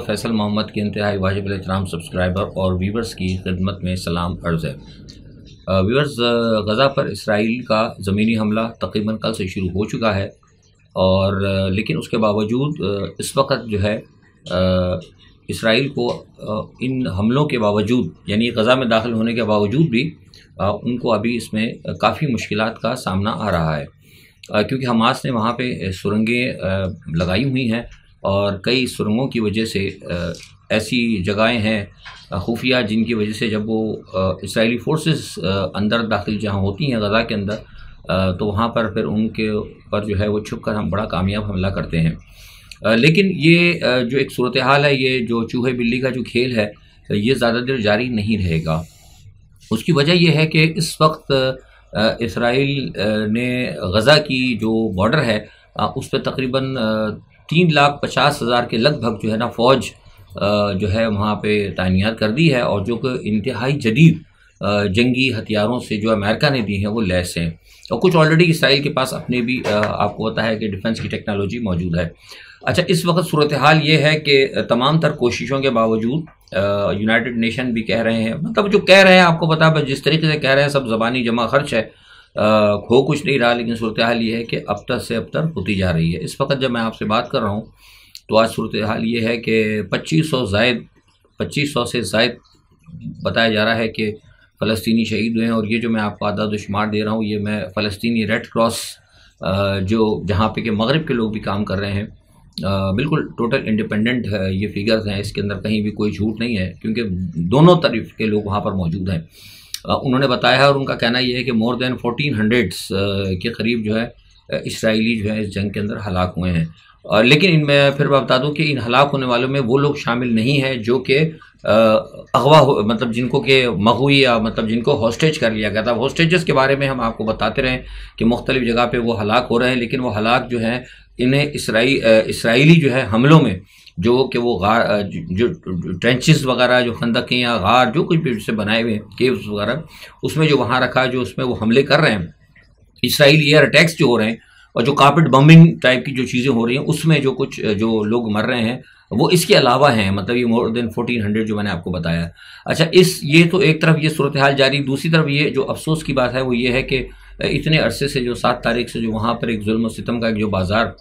फैसल मोहम्मद के इंतहाई वाजिब एहतराम सब्सक्राइबर और व्यूवर्स की खिदमत में सलाम अर्ज़ है। व्यूवर्स, गज़ा पर इसराइल का ज़मीनी हमला तकरीबन कल से शुरू हो चुका है और लेकिन उसके बावजूद इस वक्त जो है इसराइल को इन हमलों के बावजूद, यानी गज़ा में दाखिल होने के बावजूद भी उनको अभी इसमें काफ़ी मुश्किलात का सामना आ रहा है, क्योंकि हमास ने वहाँ पे सुरंगें लगाई हुई हैं और कई सुरंगों की वजह से ऐसी जगहें हैं खुफिया जिनकी वजह से जब वो इसराइली फोर्सेस अंदर दाखिल जहाँ होती हैं गज़ा के अंदर, तो वहाँ पर फिर उनके ऊपर जो है वो छुप कर हम बड़ा कामयाब हमला करते हैं। लेकिन ये जो एक सूरत हाल है, ये जो चूहे बिल्ली का जो खेल है, ये ज़्यादा देर जारी नहीं रहेगा। उसकी वजह यह है कि इस वक्त इसराइल ने गज़ा की जो बॉर्डर है उस पर तकरीबन 3,50,000 के लगभग जो है ना फ़ौज जो है वहाँ पे तैनात कर दी है और जो कि इंतहाई जदीद जंगी हथियारों से जो अमेरिका ने दी हैं वो लैस हैं और कुछ ऑलरेडी इसराइल के पास अपने भी आपको पता है कि डिफेंस की टेक्नोलॉजी मौजूद है। अच्छा, इस वक्त सूरत हाल ये है कि तमाम तर कोशिशों के बावजूद यूनाइटेड नेशन भी कह रहे हैं, मतलब जो कह रहे हैं आपको पता है, जिस तरीके से कह रहे हैं सब ज़बानी जमा खर्च है, हो कुछ नहीं रहा, लेकिन सूरत हाल ये है कि अबतर से अबतर होती जा रही है। इस वक्त जब मैं आपसे बात कर रहा हूँ तो आज सूरत हाल ये है कि 2500 से ज़ायद बताया जा रहा है कि फ़लस्तीनी शहीद हुए हैं। और ये जो मैं आपको आदाद शुमार दे रहा हूँ, ये मैं फ़लस्तीनी रेड क्रॉस जो जहाँ पे कि मगरिब के लोग भी काम कर रहे हैं, बिल्कुल टोटल इंडिपेंडेंट है ये फिगर्स हैं, इसके अंदर कहीं भी कोई झूठ नहीं है, क्योंकि दोनों तरफ के लोग वहाँ पर मौजूद हैं। उन्होंने बताया है और उनका कहना यह है कि मोर देन 1400 के करीब जो है इसराइली जो है इस जंग के अंदर हलाक हुए हैं। लेकिन इनमें फिर मैं बता दूं कि इन हलाक होने वालों में वो लोग शामिल नहीं हैं जो कि अगवा मतलब जिनको के मगवी या मतलब जिनको हॉस्टेज कर लिया गया था। हॉस्टेजेस के बारे में हम आपको बताते रहे कि मुख्तलिफ जगह पे वो हलाक हो रहे हैं, लेकिन वो हलाक जो हैं इन्हें इसराइली जो है हमलों में जो कि वो गार जो ट्रेंचेस वगैरह जो खंदकें या गार जो कुछ भी उससे बनाए हुए हैं केव्स वगैरह, उसमें जो वहाँ रखा जो उसमें वो हमले कर रहे हैं, इसराइली एयर अटैक्स जो हो रहे हैं और जो कार्पेट बम्बिंग टाइप की जो चीज़ें हो रही हैं उसमें जो कुछ जो लोग मर रहे हैं वो इसके अलावा हैं, मतलब ये मोर देन 1400 जो मैंने आपको बताया। अच्छा, ये तो एक तरफ ये सूरत हाल जारी, दूसरी तरफ ये जो अफसोस की बात है वो ये है कि इतने अरसे से जो 7 तारीख से जो वहाँ पर एक जुल्म सितम का एक जो बाज़ार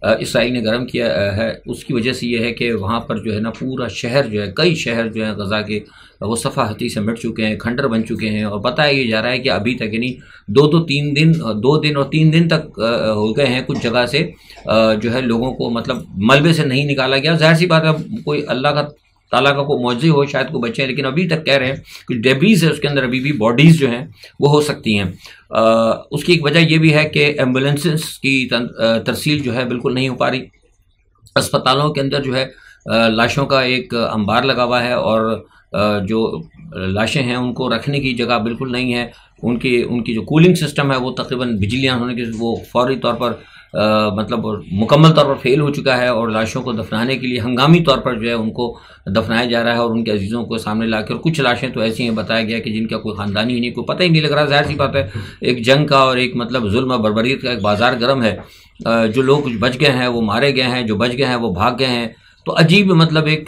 इसराइल ने गर्म किया है, उसकी वजह से ये है कि वहाँ पर जो है ना पूरा शहर जो है, कई शहर जो है गज़ा के वो सफ़ा हती से मिट चुके हैं, खंडर बन चुके हैं। और बताया ये जा रहा है कि अभी तक यानी 2 दिन और 3 दिन तक हो गए हैं कुछ जगह से जो है लोगों को मतलब मलबे से नहीं निकाला गया। ज़ाहिर सी बात है, कोई अल्लाह का ताला का कोई मौजज़ा हो, शायद को बचे हैं, लेकिन अभी तक कह रहे हैं कुछ डेब्रीज है उसके अंदर, अभी भी बॉडीज़ जो हैं वो हो सकती हैं। उसकी एक वजह यह भी है कि एम्बुलेंसेस की तरसील जो है बिल्कुल नहीं हो पा रही। अस्पतालों के अंदर जो है लाशों का एक अंबार लगा हुआ है और जो लाशें हैं उनको रखने की जगह बिल्कुल नहीं है। उनकी जो कूलिंग सिस्टम है वो तकरीबन बिजलियाँ होने के वो फौरी तौर पर मतलब मुकम्मल तौर पर फेल हो चुका है और लाशों को दफनाने के लिए हंगामी तौर पर जो है उनको दफनाया जा रहा है और उनके अजीज़ों को सामने लाकर। और कुछ लाशें तो ऐसी हैं बताया गया कि जिनका कोई ख़ानदानी ही नहीं, कोई पता ही नहीं लग रहा। ज़ाहिर सी बात है, एक जंग का और एक मतलब जुल्म बर्बरियत का एक बाज़ार गर्म है। जो लोग बच गए हैं वो मारे गए हैं, जो बच गए हैं वो भाग गए हैं। तो अजीब मतलब एक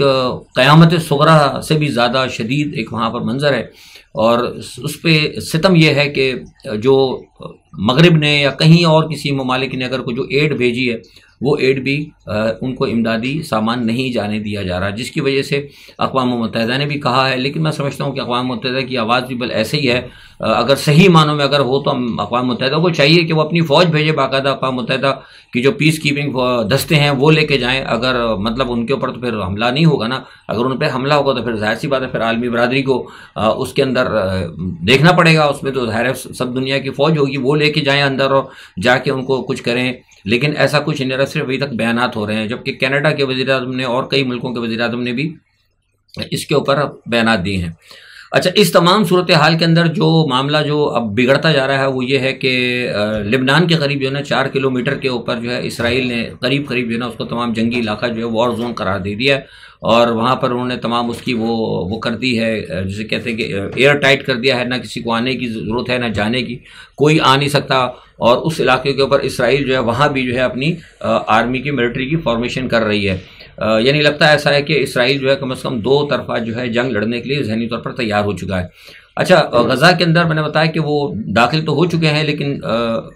क़यामत सुगरा से भी ज़्यादा शदीद एक वहाँ पर मंज़र है। और उस पर सितम यह है कि जो मगरिब ने या कहीं और किसी ममालिक ने अगर कोई जो एड भेजी है वो एड भी उनको इमदादी सामान नहीं जाने दिया जा रहा, जिसकी वजह से अक़वाम मुत्तहिदा ने भी कहा है। लेकिन मैं समझता हूँ कि अक़वाम मुत्तहिदा की आवाज़ भी बल ऐसे ही है, अगर सही मानों में अगर हो तो अक़वाम मुत्तहिदा को चाहिए कि वो अपनी फ़ौज भेजे, बाकायदा अक़वाम मुत्तहिदा की जो पीस कीपिंग दस्ते हैं वो लेके जाएँ। अगर मतलब उनके ऊपर तो फिर हमला नहीं होगा ना, अगर उन पर हमला होगा तो फिर ज़ाहिर सी बात है फिर आलमी बरादरी को उसके अंदर देखना पड़ेगा। उसमें तो ज़ाहिर है सब दुनिया की फ़ौज होगी, वो लेके जाएँ अंदर और जाके उनको कुछ करें। लेकिन ऐसा कुछ नहीं, सिर्फ अभी तक बयानात हो रहे हैं, जबकि कनाडा के वज़ीर-ए-आज़म ने और कई मुल्कों के वज़ीर-ए-आज़म ने भी इसके ऊपर बयानात दिए हैं। अच्छा, इस तमाम सूरत हाल के अंदर जो मामला जो अब बिगड़ता जा रहा है वो ये है कि लिबनान के करीब जो है ना 4 किलोमीटर के ऊपर जो है इसराइल ने करीब जो है ना उसको तमाम जंगी इलाका जो है वॉर जोन करार दे दिया है और वहाँ पर उन्होंने तमाम उसकी वो कर दी है, जिसे कहते हैं कि एयर टाइट कर दिया है, ना किसी को आने की ज़रूरत है ना जाने की, कोई आ नहीं सकता। और उस इलाके के ऊपर इसराइल जो है वहाँ भी जो है अपनी आर्मी की मिलिट्री की फॉर्मेशन कर रही है। यानी लगता है ऐसा है कि इसराइल जो है कम से कम दो तरफा जो है जंग लड़ने के लिए जहनी तौर पर तैयार हो चुका है। अच्छा, गजा के अंदर मैंने बताया कि वो दाखिल तो हो चुके हैं, लेकिन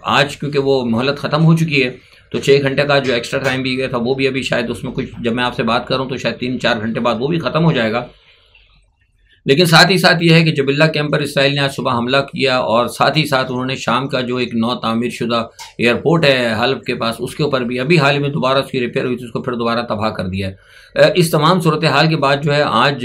आज क्योंकि वो मोहलत ख़त्म हो चुकी है तो 6 घंटे का जो एक्स्ट्रा टाइम भी गया था वो भी अभी शायद उसमें कुछ, जब मैं आपसे बात करूं तो शायद 3-4 घंटे बाद वो भी ख़त्म हो जाएगा। लेकिन साथ ही साथ ये है कि जबिल्ला कैंप पर इसराइल ने आज सुबह हमला किया और साथ ही साथ उन्होंने शाम का जो एक नौ तामीर शुदा एयरपोर्ट है हल्ब के पास, उसके ऊपर भी अभी हाल ही में दोबारा उसकी रिपेयर हुई थी, उसको फिर दोबारा तबाह कर दिया है। इस तमाम सूरत हाल के बाद जो है आज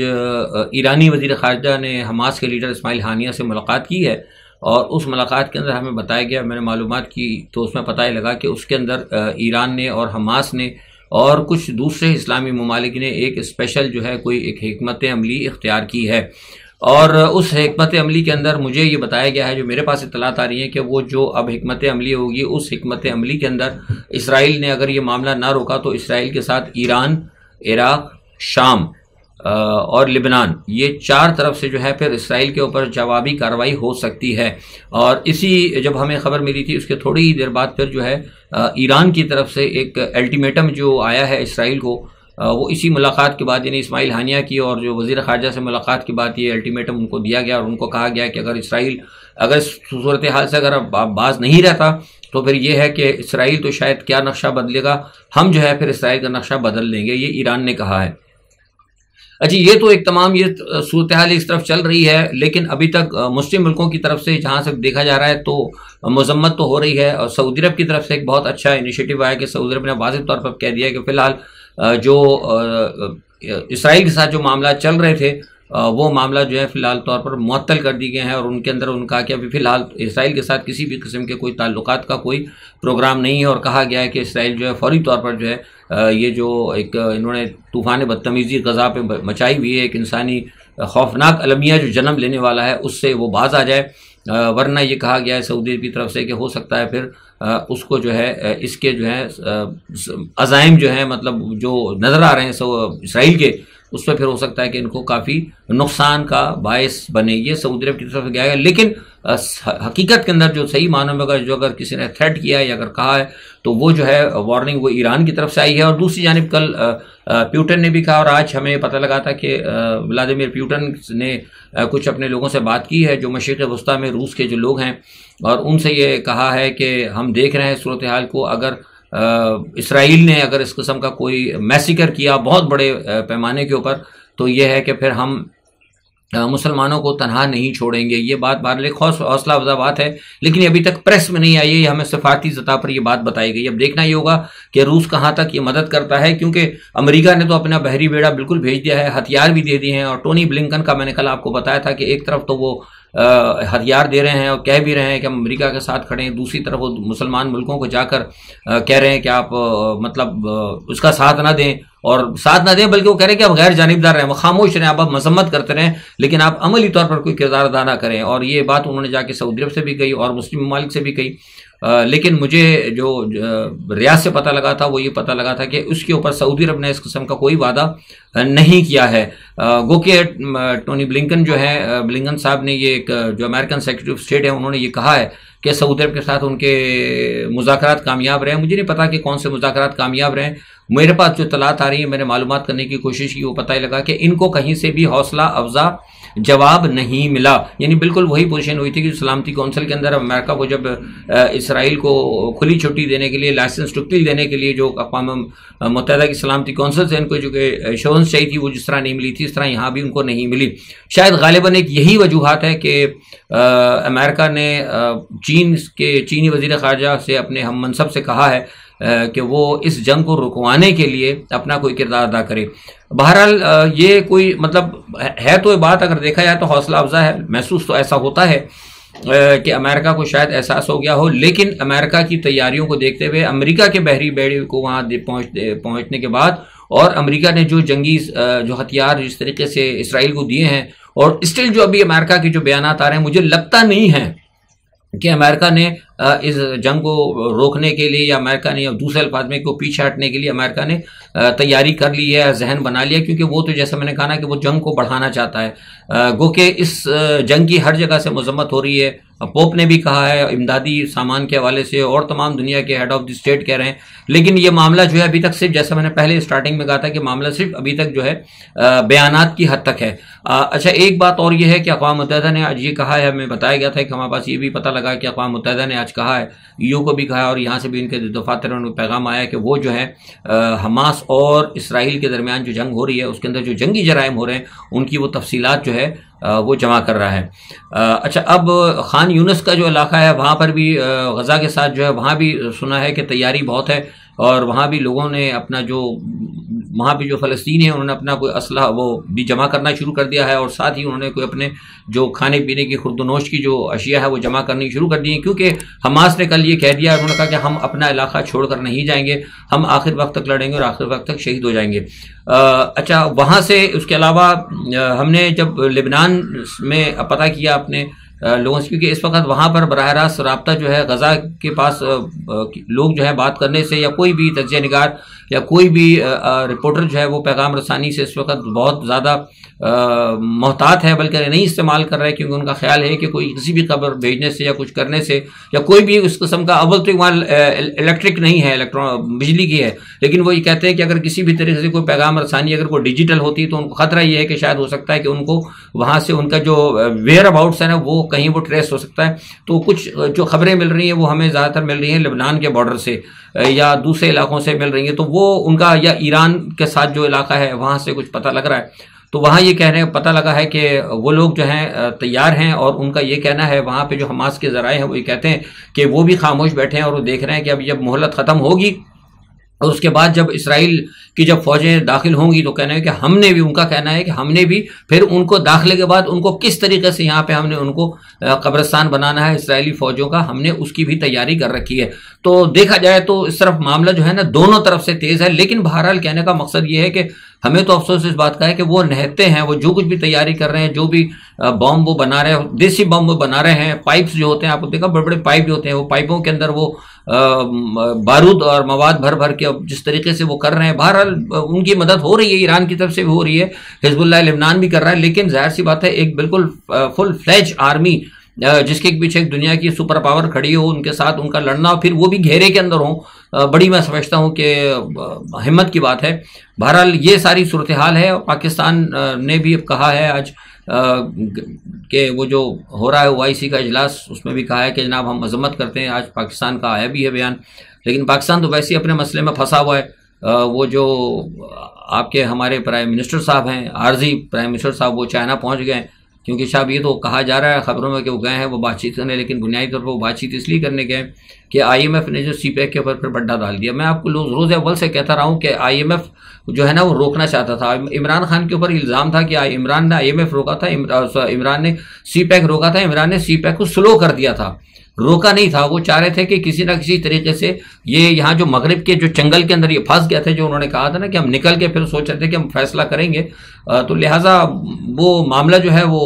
ईरानी वज़ीर ख़ारजा ने हमास के लीडर इस्माइल हानिया से मुलाकात की है और उस मुलाकात के अंदर हमें बताया गया, मैंने मालूमात की तो उसमें पता ही लगा कि उसके अंदर ईरान ने और हमास ने और कुछ दूसरे इस्लामी ममालिक ने एक स्पेशल जो है कोई एक हिकमत अमली इख्तियार की है और उस हिकमत अमली के अंदर मुझे ये बताया गया है, जो मेरे पास इत्तलात आ रही है कि वो जो अब हिकमत अमली होगी उस हिकमत अमली के अंदर इसराइल ने अगर ये मामला ना रोका तो इसराइल के साथ ईरान, इराक, शाम और लिबनान, ये 4 तरफ से जो है फिर इसराइल के ऊपर जवाबी कार्रवाई हो सकती है। और इसी जब हमें खबर मिली थी उसके थोड़ी ही देर बाद फिर जो है ईरान की तरफ से एक अल्टीमेटम जो आया है इसराइल को, वो इसी मुलाकात के बाद यानी इस्माइल हानिया की और जो वज़ीर ख़ारजा से मुलाकात के बाद ये अल्टीमेटम उनको दिया गया और उनको कहा गया कि अगर इसराइल अगर सूरत हाल से अगर बाज नहीं रहता तो फिर ये है कि इसराइल तो शायद क्या नक्शा बदलेगा, हम जो है फिर इसराइल का नक्शा बदल देंगे, ये ईरान ने कहा है। अच्छा, ये तो एक तमाम ये सूरत हाल इस तरफ चल रही है, लेकिन अभी तक मुस्लिम मुल्कों की तरफ से जहाँ से देखा जा रहा है तो मजम्मत तो हो रही है और सऊदी अरब की तरफ से एक बहुत अच्छा इनिशिएटिव आया कि सऊदी अरब ने वाज़ेह तौर पर कह दिया कि फ़िलहाल जो इसराइल के साथ जो मामला चल रहे थे वो मामला जो है फ़िलहाल तौर पर मुअत्तल कर दिए गए हैं और उनके अंदर उनका कि अभी फ़िलहाल इसराइल के साथ किसी भी किस्म के कोई ताल्लुकात का कोई प्रोग्राम नहीं है और कहा गया है कि इसराइल जो है फौरी तौर पर जो है ये जो एक इन्होंने तूफ़ान बदतमीज़ी गज़ा पे मचाई हुई है, एक इंसानी खौफनाक अलमिया जो जन्म लेने वाला है, उससे वो बाज आ जाए। वरना ये कहा गया है सऊदी की तरफ से कि हो सकता है फिर उसको जो है इसके जो है अज़ाइम जो है मतलब जो नज़र आ रहे हैं इसराइल के, उस पर फिर हो सकता है कि इनको काफ़ी नुकसान का बायस बने। ये सऊदी अरब की तरफ से गया है, लेकिन हकीकत के अंदर जो सही मानों में अगर किसी ने थ्रेट किया है या अगर कहा है तो वो जो है वार्निंग वो ईरान की तरफ से आई है। और दूसरी जानिब कल प्यूटन ने भी कहा और आज हमें पता लगा था कि व्लादिमीर पुतिन ने कुछ अपने लोगों से बात की है जो मशरिक़ वस्ता में रूस के जो लोग हैं, और उनसे ये कहा है कि हम देख रहे हैं सूरत हाल को, अगर इसराइल ने अगर इस किस्म का कोई मैसिकर किया बहुत बड़े पैमाने के ऊपर तो ये है कि फिर हम मुसलमानों को तनहा नहीं छोड़ेंगे। ये बात बहरहाल एक हौसला अफजा बात है, लेकिन अभी तक प्रेस में नहीं आई है, हमें सफारती सतह पर यह बात बताई गई। अब देखना ये होगा कि रूस कहाँ तक ये मदद करता है, क्योंकि अमेरिका ने तो अपना बहरी बेड़ा बिल्कुल भेज दिया है, हथियार भी दे दिए हैं। और टोनी ब्लिंकन का मैंने कल आपको बताया था कि एक तरफ तो वो हथियार दे रहे हैं और कह भी रहे हैं कि हम अमेरिका के साथ खड़े हैं, दूसरी तरफ वो मुसलमान मुल्कों को जाकर कह रहे हैं कि आप मतलब उसका साथ ना दें, और साथ ना दें बल्कि वो कह रहे हैं कि आप गैर जानिबदार रहें, वो खामोश रहें, आप मजम्मत करते रहें, लेकिन आप अमली तौर पर कोई किरदार अदा ना करें। और ये बात उन्होंने जाके सऊदी अरब से भी कही और मुस्लिम ममालिक से भी कही। लेकिन मुझे जो रियाद से पता लगा था वो ये पता लगा था कि उसके ऊपर सऊदी अरब ने इस किस्म का कोई वादा नहीं किया है। गो के टोनी ब्लिंकन जो है, ब्लिंकन साहब ने ये एक जो अमेरिकन सेक्रेटरी ऑफ स्टेट है, उन्होंने ये कहा है कि सऊदी अरब के साथ उनके मुज़ाकरात कामयाब रहे। मुझे नहीं पता कि कौन से मुज़ाकरात कामयाब रहे, मेरे पास जो तलात आ रही है, मैंने मालूमात करने की कोशिश की, वो पता ही लगा कि इनको कहीं से भी हौसला अफजा जवाब नहीं मिला। यानी बिल्कुल वही पोजीशन हुई थी कि सलामती कौंसिल के अंदर अमेरिका को जब इसराइल को खुली छुट्टी देने के लिए, लाइसेंस टू किल देने के लिए जो अक़वाम मुत्तहिदा की सलामती कौंसिल से इनको जो एश्योरेंस चाहिए थी वो जिस तरह नहीं मिली थी, इस तरह यहाँ भी उनको नहीं मिली। शायद गालिबन एक यही वजूहात है कि अमेरिका ने चीनी वज़ीर ख़ारजा से अपने हम मनसब से कहा है कि वो इस जंग को रुकवाने के लिए अपना कोई किरदार अदा करे। बहरहाल ये कोई मतलब है तो ये बात अगर देखा जाए तो हौसला अफजा है, महसूस तो ऐसा होता है कि अमेरिका को शायद एहसास हो गया हो, लेकिन अमेरिका की तैयारियों को देखते हुए अमेरिका के बहरी बेड़े को वहाँ पहुँचने के बाद और अमेरिका ने जो जंगी जो हथियार जिस तरीके से इसराइल को दिए हैं, और स्टिल जो अभी अमेरिका के जो बयान आ रहे हैं, मुझे लगता नहीं है कि अमेरिका ने इस जंग को रोकने के लिए, या अमेरिका ने, या दूसरे अल्फाज में को पीछे हटने के लिए अमेरिका ने तैयारी कर ली है, जहन बना लिया, क्योंकि वो तो जैसा मैंने कहा ना कि वो जंग को बढ़ाना चाहता है। गो के इस जंग की हर जगह से मजम्मत हो रही है। पोप ने भी कहा है इमदादी सामान के हवाले से, और तमाम दुनिया के हेड ऑफ द स्टेट कह रहे हैं। लेकिन ये मामला जो है अभी तक सिर्फ, जैसा मैंने पहले स्टार्टिंग में कहा था कि मामला सिर्फ अभी तक जो है बयानात की हद तक है। अच्छा, एक बात और ये है कि अक़वाम मुत्तहिदा ने आज ये कहा है, हमें बताया गया था कि हमारे पास ये भी पता लगा कि अक़वाम मुत्तहिदा ने आज कहा है, ईयू को भी कहा है और यहाँ से भी इनके दफातर में पैगाम आया कि वो जो है हमास और इसराइल के दरमियान जो जंग हो रही है उसके अंदर जो जंगी जराइम हो रहे हैं उनकी वो तफसीलात जो है वो जमा कर रहा है। अच्छा, अब खान यूनिस का जो इलाका है वहाँ पर भी गज़ा के साथ जो है वहाँ भी सुना है कि तैयारी बहुत है, और वहाँ भी लोगों ने अपना जो वहाँ भी जो फ़लस्तीनी है उन्होंने अपना कोई असला वो भी जमा करना शुरू कर दिया है, और साथ ही उन्होंने कोई अपने जो खाने पीने की खुर्दनोश की जो अशिया है वो जमा करनी शुरू कर दी है, क्योंकि हमास ने कल ये कह दिया, उन्होंने कहा कि हम अपना इलाका छोड़कर नहीं जाएंगे, हम आखिर वक्त तक लड़ेंगे और आखिर वक्त तक शहीद हो जाएंगे। अच्छा, वहाँ से उसके अलावा हमने जब लेबनान में पता किया अपने लोगों से, क्योंकि इस वक्त वहाँ पर बराह रास्त रब्ता जो है गज़ा के पास लोग जो है बात करने से, या कोई भी तज्ज़िया निगार या कोई भी रिपोर्टर जो है वो पैगाम रसानी से इस वक्त बहुत ज़्यादा मोहतात है, बल्कि नहीं इस्तेमाल कर रहे हैं, क्योंकि उनका ख्याल है कि कोई किसी भी खबर भेजने से या कुछ करने से या कोई भी उस किस्म का, अव्वल तो वहाँ इलेक्ट्रिक नहीं है, इलेक्ट्रॉन बिजली की है, लेकिन वो ये कहते हैं कि अगर किसी भी तरीके से कोई पैगाम रसानी अगर कोई डिजिटल होती तो उनको खतरा ये है कि शायद हो सकता है कि उनको वहाँ से उनका जो वेयर अबाउट्स है ना वो कहीं वो ट्रेस हो सकता है। तो कुछ जो खबरें मिल रही हैं वो हमें ज़्यादातर मिल रही हैं लेबनान के बॉर्डर से या दूसरे इलाकों से मिल रही हैं, तो वो उनका या ईरान के साथ जो इलाका है वहाँ से कुछ पता लग रहा है। तो वहाँ ये कहने पता लगा है कि वो लोग जो हैं तैयार हैं, और उनका ये कहना है वहाँ पे जो हमास के ज़राए हैं वो ये कहते हैं कि वो भी खामोश बैठे हैं और वो देख रहे हैं कि अब जब मोहलत ख़त्म होगी और उसके बाद जब इसराइल की जब फौजें दाखिल होंगी तो कहना है कि हमने भी, उनका कहना है कि हमने भी फिर उनको दाखिले के बाद उनको किस तरीके से यहाँ पे हमने उनको कब्रिस्तान बनाना है इसराइली फौजों का, हमने उसकी भी तैयारी कर रखी है। तो देखा जाए तो इस तरफ मामला जो है ना दोनों तरफ से तेज़ है, लेकिन बहरहाल कहने का मकसद ये है कि हमें तो अफसोस इस बात का है कि वो नहते हैं, वो जो कुछ भी तैयारी कर रहे हैं, जो भी बॉम्ब वो बना रहे हैं, देसी बॉम्ब वो बना रहे हैं, पाइप्स जो होते हैं, आपको देखा बड़े बड़े पाइप जो होते हैं, वो पाइपों के अंदर वो बारूद और मवाद भर भर के जिस तरीके से वो कर रहे हैं, बहरहाल उनकी मदद हो रही है, ईरान की तरफ से भी हो रही है, हिजबुल्लाह लेबनान भी कर रहा है, लेकिन जाहिर सी बात है एक बिल्कुल फुल फ्लेज आर्मी जिसके पीछे एक दुनिया की सुपर पावर खड़ी हो, उनके साथ उनका लड़ना, फिर वो भी घेरे के अंदर हो, बड़ी मैं समझता हूँ कि हिम्मत की बात है। बहरहाल ये सारी सूरत हाल है। पाकिस्तान ने भी अब कहा है आज कि वो जो हो रहा है OIC का इजलास, उसमें भी कहा है कि जनाब हम मजम्मत करते हैं। आज पाकिस्तान का आया भी है बयान, लेकिन पाकिस्तान तो वैसे ही अपने मसले में फंसा हुआ है। वो जो आपके हमारे प्राइम मिनिस्टर साहब हैं, आर्जी प्राइम मिनिस्टर साहब, वो चाइना पहुँच गए, क्योंकि शायद ये तो कहा जा रहा है खबरों में कि वो गए हैं वो बातचीत करने, लेकिन बुनियादी तौर पर वो बातचीत इसलिए करने गए कि IMF ने जो CPEC के ऊपर फिर बड्डा डाल दिया। मैं आपको रोज़ अव्वल से कहता रहा हूँ कि IMF जो है ना वो रोकना चाहता था। इमरान खान के ऊपर इल्ज़ाम था कि इमरान ने IMF रोका था, इमरान ने CPEC रोका था, इमरान ने CPEC को स्लो कर दिया था, रोका नहीं था। वो चाह रहे थे कि किसी ना किसी तरीके से ये यहाँ जो मगरिब के जो जंगल के अंदर ये फंस गए थे, जो उन्होंने कहा था ना कि हम निकल के फिर सोच रहे थे कि हम फैसला करेंगे, तो लिहाजा वो मामला जो है वो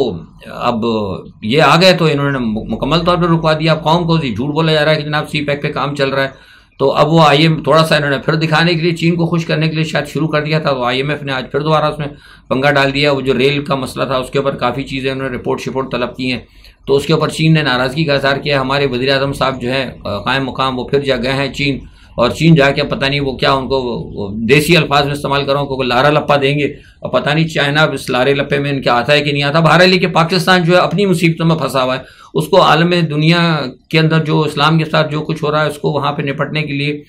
अब ये आ गए तो इन्होंने मुकम्मल तौर पर रुकवा दिया। कौम को झूठ बोला जा रहा है कि जनाब CPEC पे काम चल रहा है, तो अब वो थोड़ा सा इन्होंने फिर दिखाने के लिए, चीन को खुश करने के लिए शायद शुरू कर दिया था। तो IMF ने आज फिर दोबारा उसमें पंगा डाल दिया। वो जो रेल का मसला था उसके ऊपर काफ़ी चीज़ें उन्होंने रिपोर्ट तलब की हैं, तो उसके ऊपर चीन ने नाराज़गी का इज़हार किया। हमारे वज़ीर आज़म साहब जो है कायम मुकाम वो फिर जा गए हैं चीन, और चीन जाके पता नहीं वो क्या, उनको देसी अल्फाज में इस्तेमाल कर रहा हूँ, कोई लारा लप्पा देंगे, और पता नहीं चाइना इस लारे लप्पे में इनके आता है कि नहीं आता। बहरहाल लेकिन पाकिस्तान जो है अपनी मुसीबतों में फंसा हुआ है, उसको आलम दुनिया के अंदर जो इस्लाम के साथ जो कुछ हो रहा है उसको वहाँ पे निपटने के लिए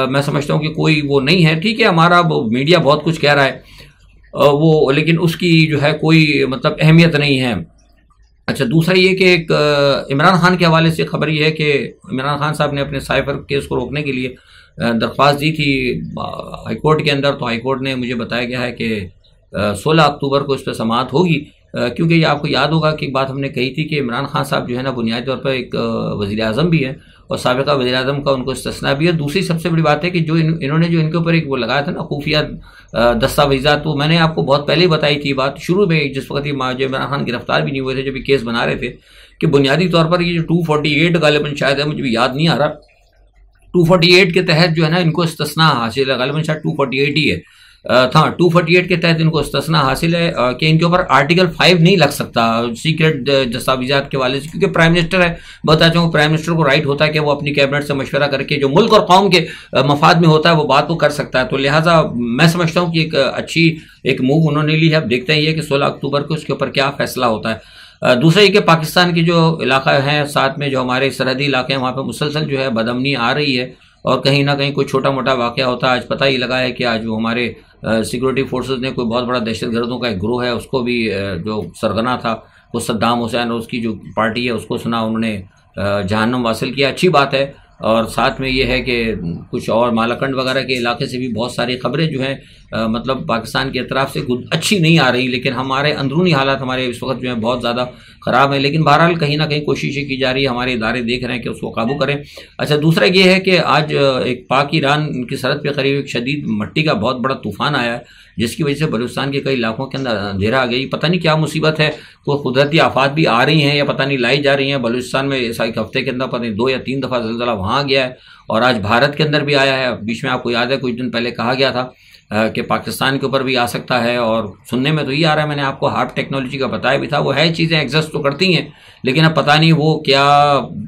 मैं समझता हूँ कि कोई वो नहीं है। ठीक है, हमारा मीडिया बहुत कुछ कह रहा है वो, लेकिन उसकी जो है कोई मतलब अहमियत नहीं है। अच्छा, दूसरा ये कि एक इमरान खान के हवाले से खबर ये है कि इमरान खान साहब ने अपने साइफर केस को रोकने के लिए दरख्वास्त दी थी हाईकोर्ट के अंदर। तो हाईकोर्ट ने मुझे बताया गया है कि 16 अक्टूबर को इस पर समाअत होगी, क्योंकि ये आपको याद होगा कि एक बात हमने कही थी कि इमरान खान साहब जो है ना बुनियादी तौर पर एक वज़ीर आज़म भी है और साबिक़ा वज़ीर आज़म का उनको इस्तिस्ना भी है। दूसरी सबसे बड़ी बात है कि जो इन्होंने जो इनके ऊपर एक वो लगाया था ना खुफिया दस्तावेज़ात, तो मैंने आपको बहुत पहले ही बताई थी बात शुरू में, जिस वक्त जो इमरान खान गिरफ्तार भी नहीं हुए थे, जब ये केस बना रहे थे, कि बुनियादी तौर पर ये जो 248 गालिबन शायद है, मुझे भी याद नहीं आ रहा, 248 के तहत जो है ना इनको इस्तिस्ना हासिल है, गालिबन शायद 248 ही है, था 248 के तहत इनको इस्तिस्ना हासिल है कि इनके ऊपर आर्टिकल 5 नहीं लग सकता सीक्रेट दस्तावेजात के वाले से, क्योंकि प्राइम मिनिस्टर है। बताना चाहूँगा प्राइम मिनिस्टर को राइट होता है कि वो अपनी कैबिनेट से मशवरा करके जो मुल्क और कौम के मफाद में होता है वो बात वो कर सकता है। तो लिहाजा मैं समझता हूँ कि एक अच्छी एक मूव उन्होंने ली है। अब देखते हैं ये कि 16 अक्टूबर को इसके ऊपर क्या फैसला होता है। दूसरा ये कि पाकिस्तान की जो इलाका है, साथ में जो हमारे सरहदी इलाके हैं, वहाँ पर मुसलसल जो है बदअमनी आ रही है और कहीं ना कहीं कोई छोटा मोटा वाक़या होता है। आज पता ही लगा है कि आज वो हमारे सिक्योरिटी फोर्सेस ने कोई बहुत बड़ा दहशतगर्दों का एक ग्रोह है उसको भी जो सरगना था वो सद्दाम हुसैन और उसकी जो पार्टी है उसको सुना उन्होंने जहन्नुम वासिल किया। अच्छी बात है। और साथ में ये है कि कुछ और मालाकंड वगैरह के इलाके से भी बहुत सारी खबरें जो हैं मतलब पाकिस्तान की तरफ से खुद अच्छी नहीं आ रही, लेकिन हमारे अंदरूनी हालात हमारे इस वक्त जो है बहुत ज़्यादा ख़राब है। लेकिन बहरहाल कहीं ना कहीं कोशिशें की जा रही है, हमारे इदारे देख रहे हैं कि उसको काबू करें। अच्छा, दूसरा ये है कि आज एक पाक ईरान की सरहद पे करीब एक शदीद मट्टी का बहुत बड़ा तूफ़ान आया है, जिसकी वजह से बलूचिस्तान के कई इलाकों के अंदर अंधेरा आ गई। पता नहीं क्या मुसीबत है, कोई कुदरती आफात भी आ रही हैं या पता नहीं लाई जा रही हैं। बलूचिस्तान में ऐसा एक हफ्ते के अंदर पता नहीं 2 या 3 दफ़ा ज़लज़ला वहाँ गया है और आज भारत के अंदर भी आया है। बीच में आपको याद है कुछ दिन पहले कहा गया था कि पाकिस्तान के ऊपर भी आ सकता है, और सुनने में तो ये आ रहा है, मैंने आपको हार्प टेक्नोलॉजी का बताया भी था, वो है चीज़ें एग्जिस्ट तो करती हैं, लेकिन अब पता नहीं वो क्या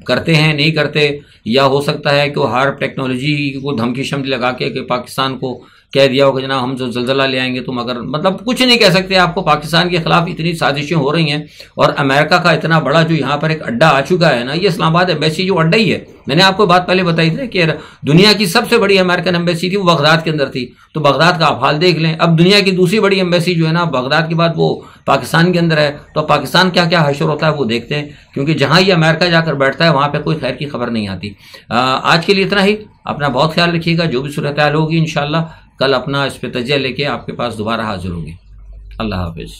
करते हैं नहीं करते, या हो सकता है कि वो हार्प टेक्नोलॉजी को धमकी शमकी लगा के पाकिस्तान को कह दिया हो कि जनाब हम जो जल्जला ले आएंगे तुम, अगर मतलब कुछ नहीं कह सकते आपको। पाकिस्तान के खिलाफ इतनी साजिशें हो रही हैं और अमेरिका का इतना बड़ा जो यहाँ पर एक अड्डा आ चुका है ना, ये इस्लामाबाद एम्बेसी जो अड्डा ही है। मैंने आपको बात पहले बताई थी कि दुनिया की सबसे बड़ी अमेरिकन एम्बेसी थी वो बगदाद के अंदर थी, तो बगदाद का आप हाल देख लें। अब दुनिया की दूसरी बड़ी एम्बेसी जो है ना बगदाद के बाद वो पाकिस्तान के अंदर है, तो पाकिस्तान क्या क्या हशर होता है वो देखते हैं, क्योंकि जहाँ ये अमेरिका जाकर बैठता है वहाँ पर कोई खैर की खबर नहीं आती। आज के लिए इतना ही। अपना बहुत ख्याल रखिएगा। जो भी सूरत हाल होगी इंशाल्लाह कल अपना इस पे तजिया लेके आपके पास दोबारा हाजिर होंगे। अल्लाह हाफिज़।